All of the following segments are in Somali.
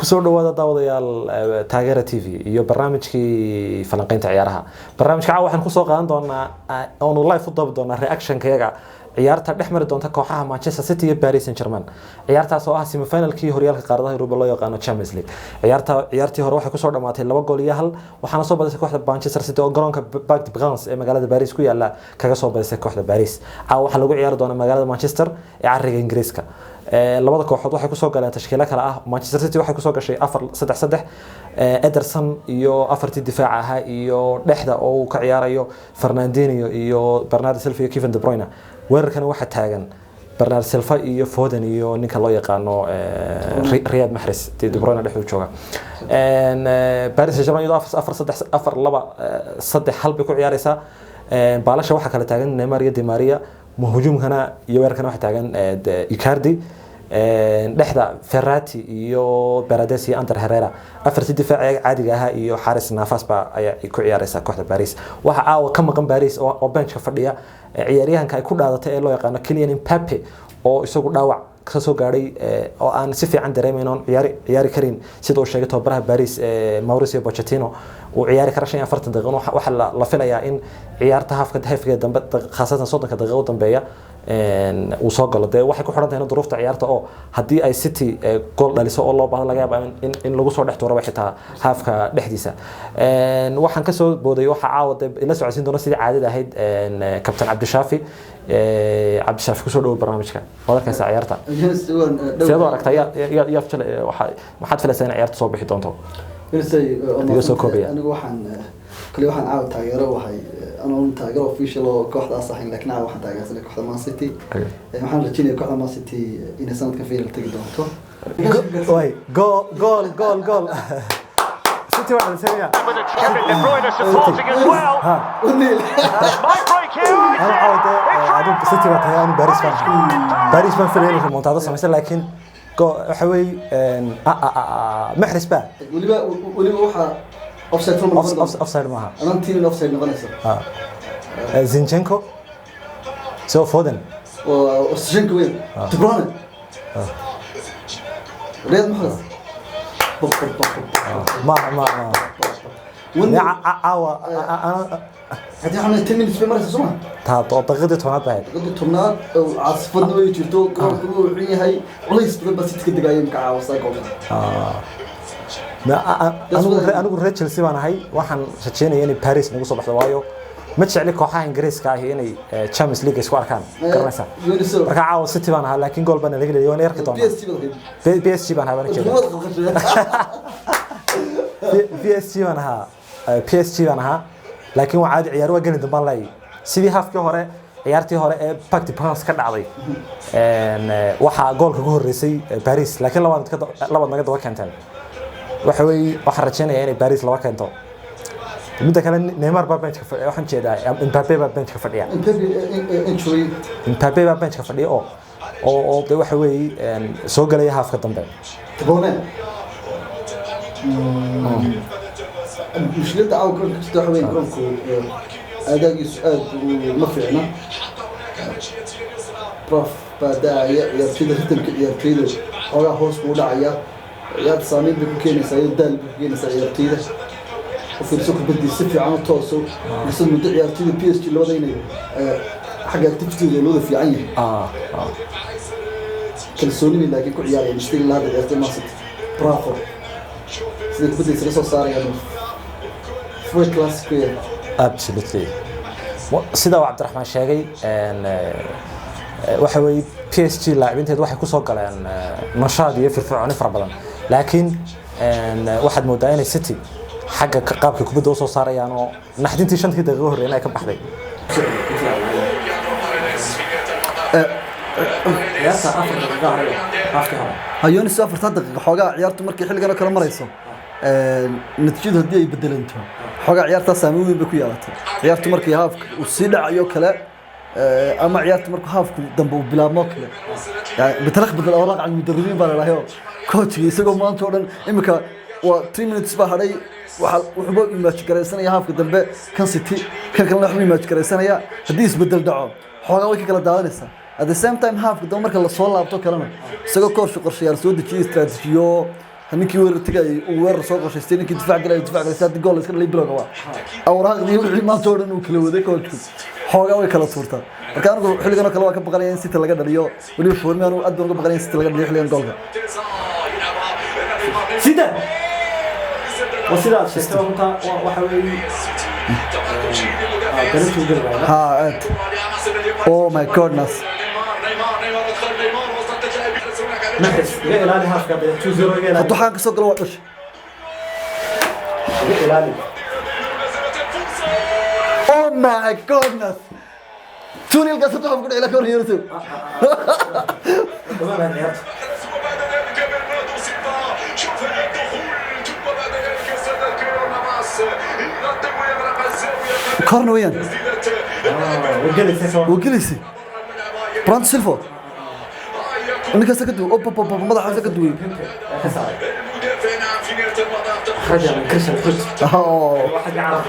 kusoo dhawaada daawadayaal taageera TV iyo barnaamijkii falanqaynta ciyaaraha barnaamijka waxaan ku soo qaadan doonaa oo live u dab doonaa reaction-keega ciyaarta dhexmari doonta kooxaha Manchester City iyo Paris Saint-Germain ciyaartaas oo ah semi-finalkii horyaalka qaaradaha Yurub loo yaqaan Champions League ciyaartii hore waxay ku soo dhamaatay 2 gool iyo 1 waxaana soo badisay kooxda Manchester City oo garoonka Parc des Princes ee magaalada Paris ku yaala kaga soo badisay kooxda Paris waxa lagu ciyaari doonaa magaalada Manchester ee cariga Ingiriiska labada kooxood waxay ku soo galeen tashkiilo kala ah Manchester City waxay ku soo gashay 4-3-3 Ederson iyo afartii difaac ahaa iyo dhexda oo ka ciyaarayo Fernandinho iyo Bernardo Silva iyo Kevin De Bruyne weerarkan waxa taagan Bernardo Silva iyo Foden iyo ninka loo yaqaano Riyad Mahrez De Bruyne dhexdu jooga Paris Saint-Germain iyo 4-3 halbi ku ciyaaraysa baalasha waxa kala taagan Neymar iyo Di Maria هجومكنا يواركنا واحد تاعن إيكاردي dhexda Ferrati iyo Paredes iyo Ander Herrera afartii difaac caadiga ah iyo xaaris naafas ba ay ku ciyaaraysa kooxda Paris waxa aaw ka maqan Paris oo benchka fadhiya ciyaaryahanka ay ku dhaadatay ee loo yaqaan Kylian Mbappe oo isagu dhaawac ka soo gaaray oo aan si fiican dareemayno ciyaari karin sidoo sheegay tababaraha Paris Mauricio Pochettino oo ciyaari kara 45 daqiiqo waxa la filayaa in ciyaarta hafka dambe khaasatan 30 daqiiqo dambeeya uu soo galo waxay ku xiran tahay duruufta ciyaarta oo hadii ay City gool dhaliso oo loo baahan laga yaabo in lagu soo dhex tuuro waxay taa hafka dhexdiisa waxaan ka soo booday waxa caawada ila socodsiin doona sidii caadada ahayd kabtan Cabdishaafi ku soo dhaw barnaamijka wadalka ciyaarta sidoo aragtay ya waxaad filaysaa in ciyaarta soo bixi doonto anigu waxaan caaw taageero wahay أنا تاجر official وكوحدة صحيح لكن أنا واحد تاجر سنة كوحدة مان سيتي محمد رجيني كوحدة مان سيتي إن سنة كفيل تقدر واي جول سيتي واحد سريع أنا عاود سيتي واحد أنا باريس فان في المنتدى مثلا لكن حوي محرز بقى ولي واحد اوفسايد معها انا تيم الاوفسايد نغنسه زينشينكو سو فودن وزينشينكو وين تبرونه رياض محرز ما عاوا انا هذه احنا 10 minutes في مرة سمع تا دقيقة تونات بعد دقيقة تونات عاصفنا ويجرتو كروكو وحين هاي وليس بس تكدقايم كعاوا سايكو أنا أقول ريتشل سيبان هاي واحد شتشيني يعني باريس نقول صباح دوايو ما تشعلي كوحة إنجليز كاهي يعني تشامبيونز ليج سكوار كان كرنسا ركعوا ستي بان هاي لكن جول بنا لقي اليوم يركض بي اس جي بان هاي بي اس جي بان ها لكن وعاد عياروا جن دبان لاي سيدي هاف كهورة عيارتي هورة باكتي بانس كان عضي وحا جول كجور ريسي باريس لكن لو نقد وكانتين waxa rajaynaya inay Paris laba keento midda kale Neymar baa bench ka fadhiya waxaan jeedaa Mbappe baa bench ka fadhiya Mbappe baa bench ka fadhiya oo waxa weey soo galay halfka dambe تبونه مشكلة عاو كنت تحوين كونكو أداء سؤال ما فينا بروف بدأ يرتيد يرتيد أو هوس ولا عيا يا تصاميم بكيني سعيد دال بكيني سعيد يرتيده وفي السوق بدي سفي عن توسو يصير مدعي يرتيده بي اس جي اللي وضعيني حاجة تفتيد اللي في عيني كالسوني من لكن كل عيالي مشتري لهذا يرتيد ماسك برافو سيدك بدي سرسو صار يعني فوي كلاسيكية absolutely سيدا وعبد الرحمن شاقي waxa way PSG laacinteed waxay ku soo galeen nashaad iyo firfircooni fara badan laakiin waxaad moodaa inay City xagga qaabka kubadda soo saarayaan oo naxdintii 5 daqiiqo hore inay ka baxday ciyaarta 4 daqiiqo hore هيوني سافر صدق xogaa ciyaartu markii xilligan kala marayso natiijadu hadii ay bedelanto xogaa ciyaarta saameyn weyn bay ku yeelatay ciyaartu markii haafka uu sii dhacayo kale أما عيارت مركو هاف دنبو بلا موكله يعني بتلخبط الأوراق على المدربين بالله كوتش يسقوا ما أنتوا إمك و 3 minutes بحري وحبوا ماتش كريسنا يا هاف دنبه كان سيتي كان لحمي ماتش كريسنا يا حديث بدل دعوة حوالي ويك كلا دعوة at the same time هاف دنبو مركو الله صولا بتو كلامه سقوا كورش قرش يارسود كي استراتيجيو ninkii weerar tagay uu weerar soo qorshaystay ninkii difaac galay saad gool iska dhalay bilowga waa awraaqdii wixii maanta oo dhan uu kala waday coachku xoogaa way kala tuurtaa marka anigu xilligan kale waa ka baqanaya in City laga dhaliyo waliba Firmino aad baan uga baqanaya in City laga dhaliyo xilligan goolka sida وسيلة شفتها أنت وحوي ها أنت أوه ماي جودنس نحس لا لا هاف قبل 2-0 هدو حان كسو قلوا وقتش لا أوه ماي جودنس توني القصة تحب قد إلى كور يرتو كورن وين؟ وجلسي برانت سيلفا انك سكتوا اوب مدح سكتوا حاجه من كرش الخط واحد يعرف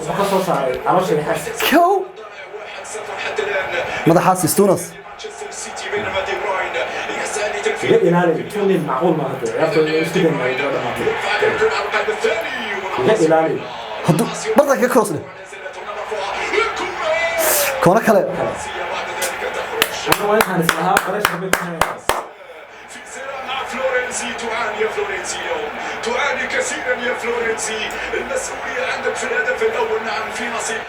وخصوص صار على شيء يحس كو مدح حاسس تونس ينالي توني معقول ما هذا يا استدم ما يدور ما ينالي هدو برضك كروس له كونا كلا أنا وين هنسمعها فرش بيتها في صراع مع فلورنسي تعاني يا فلورنسي اليوم تعاني كثيرا يا فلورنسي المسؤولية عندك في الهدف الأول نعم في نصيب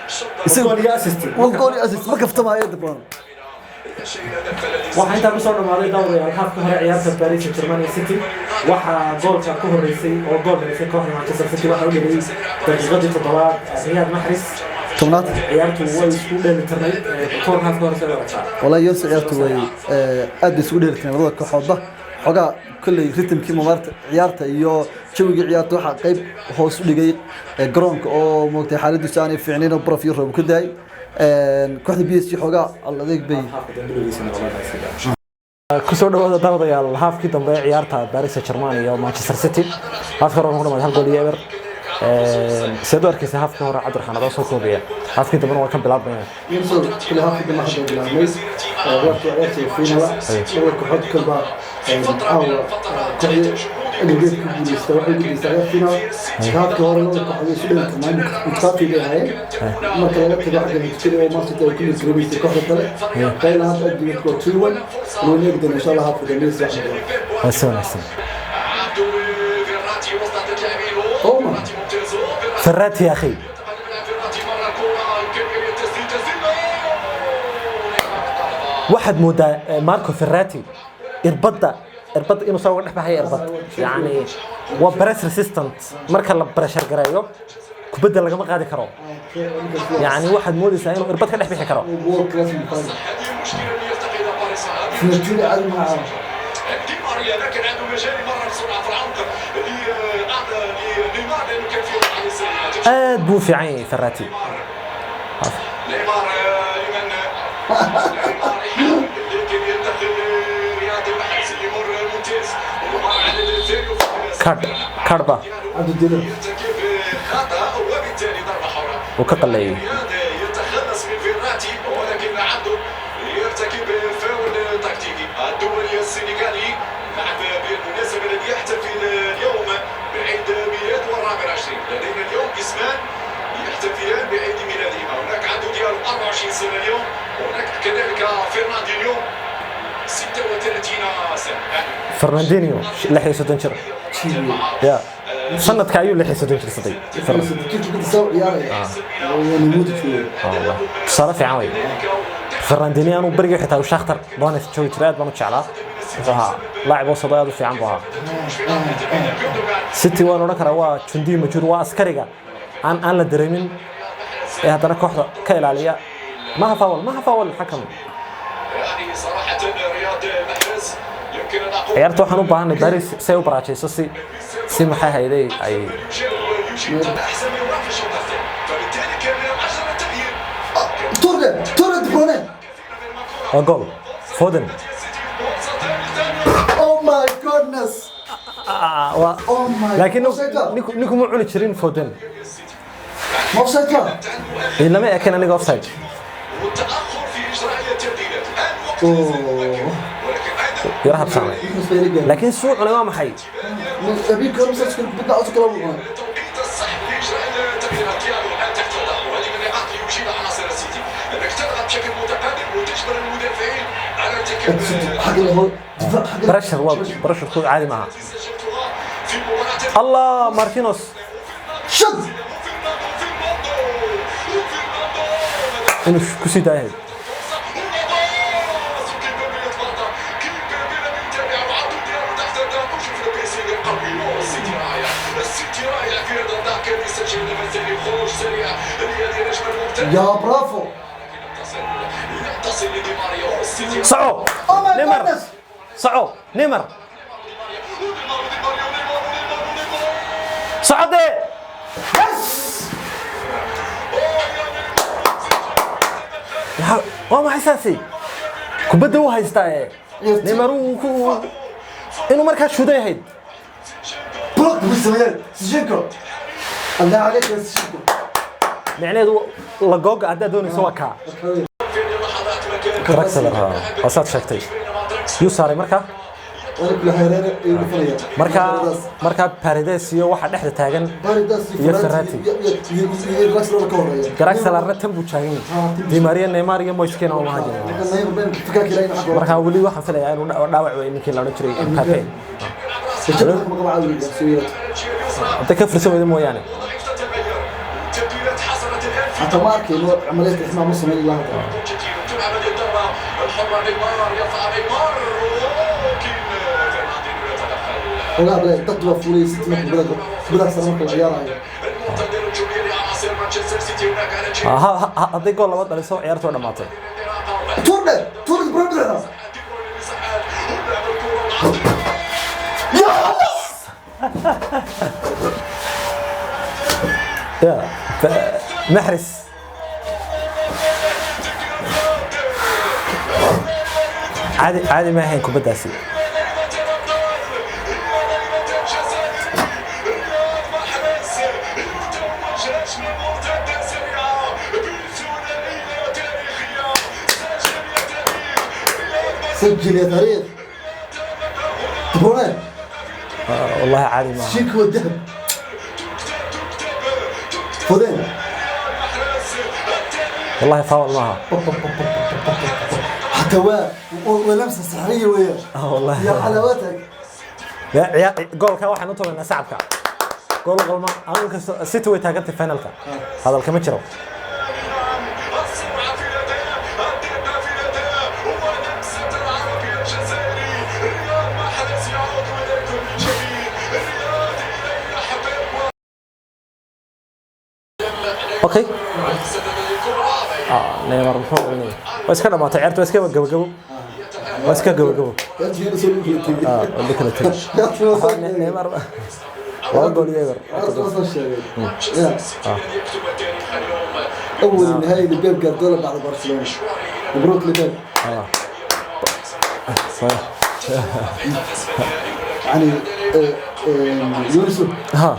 وجول يا أسيستي وجول أسيست ما كفت معي دبان waxaa intaa kusoo dhamaaday dawriga halka hore ciyaarta Paris Saint-Germain City waxaa goolka ku horeysay oo gool dhalisay kooxda Manchester City waxa uu dhaliyay daqiiqadii 7aad Riyad Mahrez تمنات ciyaartu way isku dheelitirnay koor halka hore soo wareegtay والله يوسف ciyaartu way aad isku dheelitirnay labada kooxoodba xogaa kulli ritmkii mamarta ciyaarta iyo jawiga ciyaarta waxa qayb hoos u dhigay garoonka oo moogtay xaaladiisu aanay fiicnayn oo baraf iyo roob ku daay kooxda PSG xogaa adeeg bay kusoo dhawaada daawadayaal haafkii dambe ciyaarta Paris Saint-Germain iyo Manchester City haafka hore ugu dhamaad hal gool iyo eber سيدو أركيس هاف كهرة عبد الرحمن هذا صوت كوبيا هاف كده بنو كم بيلعب بينه يمسو كل هاف كده ما حد بيلعب ميز وقت فينا هو كحد كلبا أو كحد اللي بيجي يستوعب يستوعب فينا هاف كهرة لو كحد يسوي كمان مكتافي بهاي ما كان كده حاجة بتشيله ما ستة كل الجروبي كحد كله كاين هاف أدي كور تشيلون لو نقدر إن شاء الله هاف كده ميز هسون فرات يا أخي واحد مودا ماركو فراتي إربطة إنه سوى نحبه هي إربط يعني وبريس ريسيستنت مركل بريشر جرايو كبدل لقى ما قاعد يكرو يعني واحد مودي ساينو إربط كان يحبه يكرو لكن عنده مجال مرة بسرعة في العمق اللي أعطى لنيمار لأنه كان فيه حارس بو في عيني فراتي نيمار لمن لكن ينتقل رياض المحرز يمر ممتاز على الثاني كاربا عنده دينار يرتكب خطأ وبالتالي ضربة حرة وكقلي يتخلص من فيراتي ولكن عنده يرتكب فاول تكتيكي الدولي السنغالي لعب بالمناسبة الذي يحتفل اليوم بعيد ميلاد والرابع 20 لدينا اليوم اسمان يحتفلان بعيد ميلادهما هناك عنده ديال 24 سنة اليوم وهناك كذلك فرناندينيو 36 سنة فرناندينيو لحية سدنشر يا سنة كايو لحية سدنشر صديق والله صار في عوي فرناندينيو أنا برجع حتى وشاختر بانس شوي تراد بانو تشعله فها لاعب وسط في عنبها ستي وان ونكر هو تندي مجور واسكريجا أنا لا دريمين هذا أنا كحرة كيل عليا ما فاول الحكم يعني صراحة رياض محرز يمكن أن أقول عيارته حنو بان باريس سيو براتشي سي محا هيدي أي يجيب أحسن من واحد في الشوط الثاني فبالتالي كان 10 تغيير تورد بروني وجول فودن Oh my goodness لكن نيكو مو عون تشرين فودن ما اوفسايد لا إنما يكن أنا أوفسايد والتأخر في إجراء التبديلات الوقت ولكن أيضا يرهب سامي لكن سوء على ما حي أبيك كم سكر بدنا أوصل كلام التوقيت الصح لاجراء التغييرات كيانو الان تحت الضغط وهذه من النقاط اللي يجيب عناصر السيتي انك تضغط بشكل متقدم وتجبر المدافعين على ارتكاب حق اللي هو برشر واضح برشر خذ عادي معها في مباراه الله مارتينوس شد انه كسي داير يا برافو صعو نيمار صعو نيمار صعدي waa maxay saasi kubadda uu haystaa Neymar inuu markaa shuday ahayd بلوك بالسويان سجنكو الله عليك يا سجنكو micneedu la googa haddaa doonayso waa kaa Draxler asaad sheegtay yuu saaray markaa وانا كل حيرانه يفريا markaa Paredes iyo waxa dhexda taagan يا فراتي الراس لو كوريا Draxler tan buu taagan Di Maria Neymar iyo Moiskin oo mahajin فكاك لاين حق markaa wali waxaan filayaa inuu dhaawac weyn ninkii la oran jiray Mbappe سجنكو ما قبل عاوي سويات inta ka fursan weydo mooyaane تبديلات حصلت الان في حتى ماركي انه عمليه احنا نص من الله تلعب هذه الضربه الحره نيمار يرفع نيمار ولكن فرناندينho يتدخل ولا بلا تطلع فولي 6 متر بلا سلامك العيار هاي المنتظر الجميل لعناصر مانشستر سيتي هناك على hadday gool laba dhaliso ciyaartu waa dhamaatay تورد برودر يا محرس عادي ما هين كوبداسي سجل يا تاريخ تبغى والله عادي ما شيك والذهب فودين والله فاول معها حتى ولمسه سحريه وياه والله يا حلاوتك يا جول كان واحد نطول من ساعبك جول ما أنا سيتي ويتاجت فينالك هذا الكلام يشرب اوكي نيمار محمود نيمار بس كده ما تعرف بس كده قبل بس كده قبل اللي كده تيجي نيمار والله نيمار اول نهائي لبيب جاردولا بعد برشلونه مبروك لبيب يعني يوسف ها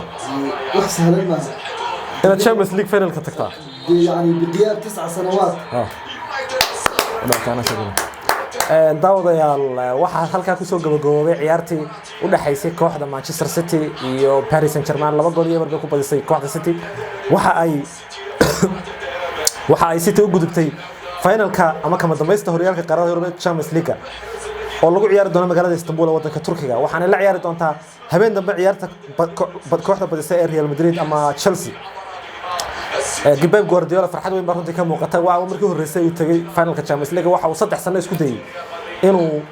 وحسها لما انا تشامبيونز ليج فاينل كتقطع يعني بغياب 9 سنوات لا كان شغله daawadayaal waxa halka ku soo gabagaboobay ciyaartii u dhaxaysay kooxda Manchester City iyo Paris Saint-Germain laba gool iyo markay ku badisay kooxda City waxa ay City u gudubtay finalka ama kama dambaysta horyaalka qaarada Yurub Champions League oo lagu ciyaari doono magaalada Istanbul ee wadanka Turkiga waxaana la ciyaari doontaa habeen dambe ciyaarta kooxda badisay ee Real Madrid ama Chelsea Pep Guardiola farxad weyn baa runtii ka muuqata waa markii horeysay uu tagay finalka Champions League waxa uu 3 sano isku dayay inuu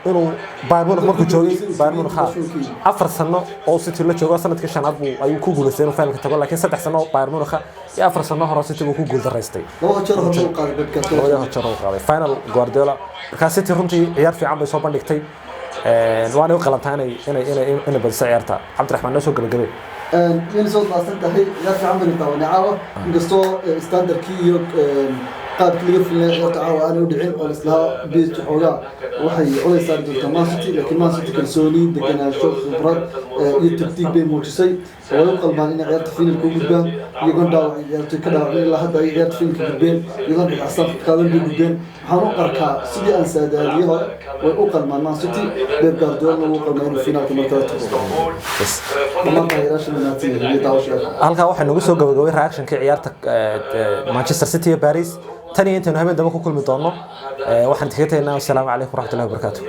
Bayern Munich markuu joogay Bayern Munich 4 sano oo City la joogo sanadkii shanaad ayuu ku guuleystay inuu finalka tago laakiin 3 sano Bayern Munich iyo 4 sano hore City uu ku guul daraystay laba jeer hore uu qaaday Pep Guardiola laba jeer uu qaaday final Guardiola marka City runtii ciyaar fiican bay soo bandhigtay waana u qalantaanay inay badisay ciyaarta Cabdiraxmaan noo soo gabagabay يعني صوت ما استنتهي لا في عمل الطاولة عاوة نقصوا ستاندر كيو qaabkii laga filayay ciyaarta caawa aanay u dhicin oo islaha PSG xoogaa waxay culays saari doontaa Man City laakiin Man City kalsooni deganaansho khibrad iyo taktiik bay muujisay way u qalmaan inay ciyaarta finalka u gudbaan iyagoon dhaawacay ciyaartoy ka dhaawacin ilaa hadda ay ciyaarta finalka gudbeen iyagoon dhibacsan qaadan bay gudbeen waxaan u arkaa sidii aan saadaadiyey hore way u qalmaan Man City Pep Guardiola wuu qalmaa inuu finalka markale tago dhammaan taageerayaasha United iyo daawashayaasha halkaa waxaa nagu soo gabagabay reactionkii ciyaarta Manchester City iyo Paris tan iyo intaanu habeen dambe ku kulmi doono waxaan tigataynaa assalaamu calaykum waraxmatullahi wabarakaatuh